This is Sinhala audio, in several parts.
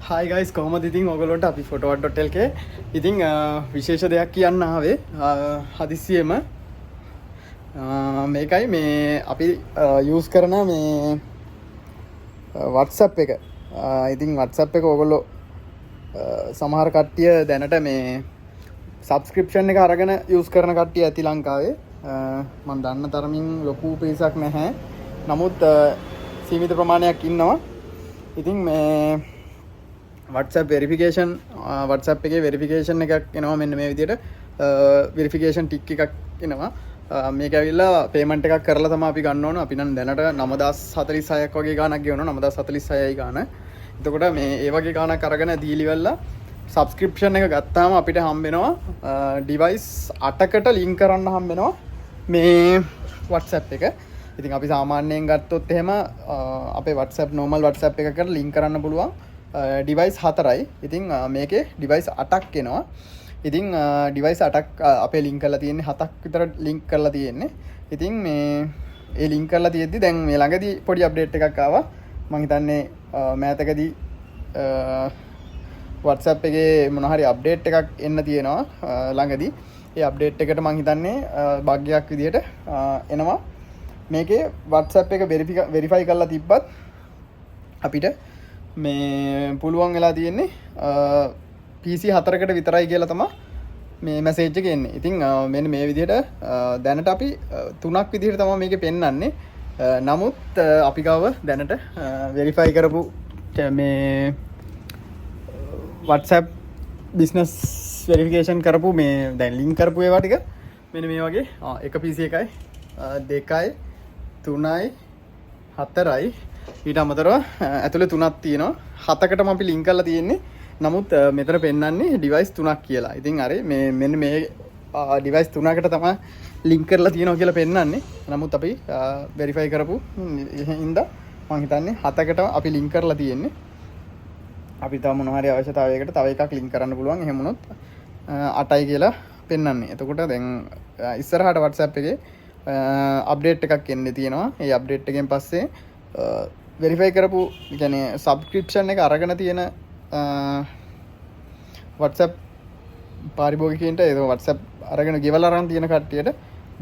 හයි ගයිස් කොහොමද ඉතින් ඔයගොල්ලන්ට අපි photowat.lk ඉතින් විශේෂ දෙයක් කියන්න ආවේ හදිස්සියෙම මේකයි මේ අපි යූස් කරන මේ WhatsApp එක. ඉතින් WhatsApp එක ඔයගොල්ලෝ සමහර කට්ටිය දැනට මේ සබ්ස්ක්‍රිප්ෂන් එක අරගෙන යූස් කරන කට්ටිය ඇති ලංකාවේ. මම දන්න තරමින් ලොකු පිරිසක් නැහැ. නමුත් සීමිත ප්‍රමාණයක් ඉන්නවා. ඉතින් මේ WhatsApp verification WhatsApp එකේ verification එකක් එනවා මෙන්න මේ විදිහට verification tick එකක් එනවා. මේක ඇවිල්ලා payment එකක් කරලා තමයි අපි ගන්න ඕන. අපි නම් දැනට 9046ක් වගේ ගාණක් ගෙවනවා. 9046යි ගාණ. එතකොට මේ ඒ වගේ ගාණක් අරගෙන දීලි වෙලා subscription එක ගත්තාම අපිට හම්බ වෙනවා device 8කට link කරන්න හම්බ වෙනවා මේ WhatsApp එක. ඉතින් අපි සාමාන්‍යයෙන් ගත්තොත් එහෙම අපේ WhatsApp normal WhatsApp එකකට link කරන්න පුළුවන් device 4යි. ඉතින් මේකේ device 8ක් එනවා. ඉතින් device 8ක් අපේ link කරලා තියෙන්නේ 7ක් විතර link කරලා තියෙන්නේ. ඉතින් මේ ඒ link කරලා තියෙද්දි දැන් මේ ළඟදී පොඩි update එකක් ආවා. මම හිතන්නේ මෑතකදී WhatsApp එකේ මොන හරි update එකක් එන්න තියෙනවා ළඟදී. ඒ update එකට මම හිතන්නේ bug එකක් විදිහට එනවා. මේකේ WhatsApp එක verify කරලා තිබ්බත් අපිට මේ පුළුවන් වෙලා තියෙන්නේ PC 4කට විතරයි කියලා තමයි මේ මැසේජ් එක එන්නේ. ඉතින් මෙන්න මේ විදිහට දැනට අපි 3ක් විදිහට තමයි මේකේ පෙන්වන්නේ. නමුත් අපි ගාව දැනට verify කරපු මේ WhatsApp business verification කරපු මේ දැන් link කරපු ඒවා ටික මෙන්න මේ වගේ එක PC එකයි 2යි 3යි 4යි ඊට අමතරව ඇතුලේ 3ක් තියෙනවා. 7කටම අපි link කරලා තියෙන්නේ. නමුත් මෙතන පෙන්වන්නේ device 3ක් කියලා. ඉතින් අර මේ මෙන්න මේ device 3කට තමයි link කරලා තියෙනවා කියලා පෙන්වන්නේ. නමුත් අපි verify කරපු හින්දා මම හිතන්නේ 7කට අපි link කරලා තියෙන්නේ. අපි තව මොන හරි අවශ්‍යතාවයකට තව එකක් link කරන්න පුළුවන්. එහෙම වුණොත් 8යි කියලා පෙන්වන්නේ. එතකොට දැන් ඉස්සරහට WhatsApp එකේ අප්ඩේට් එකක් එන්න තියෙනවා. ඒ අප්ඩේට් එකෙන් පස්සේ වෙරිෆයි කරපු කියන්නේ සබ්ස්ක්‍රිප්ෂන් එක අරගෙන තියෙන WhatsApp පාරිභෝගිකයන්ට ඒක WhatsApp අරගෙන ගෙවලා අරන් තියෙන කට්ටියට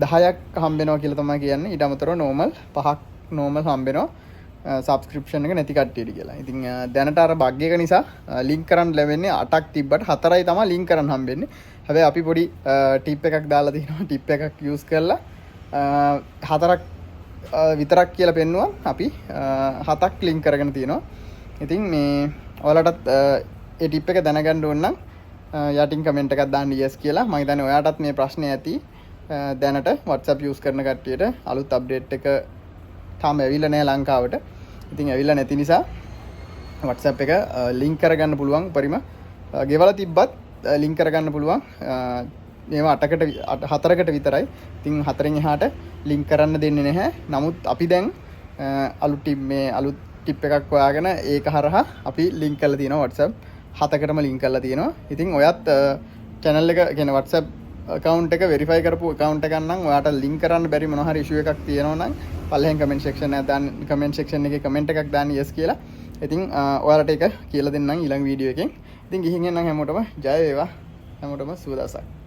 10ක් හම්බ වෙනවා කියලා තමයි කියන්නේ. ඊට අමතරව normal 5ක් normal හම්බ වෙනවා සබ්ස්ක්‍රිප්ෂන් එක නැති කට්ටියට කියලා. ඉතින් දැනට අර බග් එක නිසා link කරන්න ලැබෙන්නේ 8ක් තිබ්බට 4යි තමයි link කරන්න හම්බෙන්නේ. හැබැයි අපි පොඩි ටිප් එකක් දාලා තියෙනවා. ටිප් එකක් use කරලා 4ක් විතරක් කියලා පෙන්නුවා. අපි 7ක් link කරගෙන තියෙනවා. ඉතින් මේ ඔයාලටත් ඒ ටිප් එක දැනගන්න ඕන නම් යටින් කමෙන්ට් එකක් දාන්න yes කියලා. මම හිතන්නේ ඔයාටත් මේ ප්‍රශ්නේ ඇති. දැනට WhatsApp use කරන කට්ටියට අලුත් අප්ඩේට් එක තාම ඇවිල්ලා නැහැ ලංකාවට. ඉතින් ඇවිල්ලා නැති නිසා WhatsApp එක link කරගන්න පුළුවන් පරිම ගෙවලා තිබ්බත් link කරගන්න පුළුවන්. මේවා 4කට විතරයි. ඉතින් 4න් එහාට link කරන්න දෙන්නේ නැහැ. නමුත් අපි දැන් අලුත් ටිප් එකක් හොයාගෙන ඒක හරහා අපි link කරලා තියෙනවා WhatsApp 7කටම link කරලා තියෙනවා. ඉතින් ඔයත් channel එක කියන WhatsApp account එක verify කරපු account එකක් නම් ඔයාට link කරන්න බැරි මොන හරි issue එකක් තියෙනවා නම් පල්ලෙහෙන් comment section එකේ comment එකක් දාන්න yes කියලා. ඉතින් ඔයාලට ඒක කියලා දෙන්නම් ඊළඟ වීඩියෝ එකෙන්. ඉතින් ගිහින් එන්නම් හැමෝටම ජය වේවා. හැමෝටම සුබ දවසක්.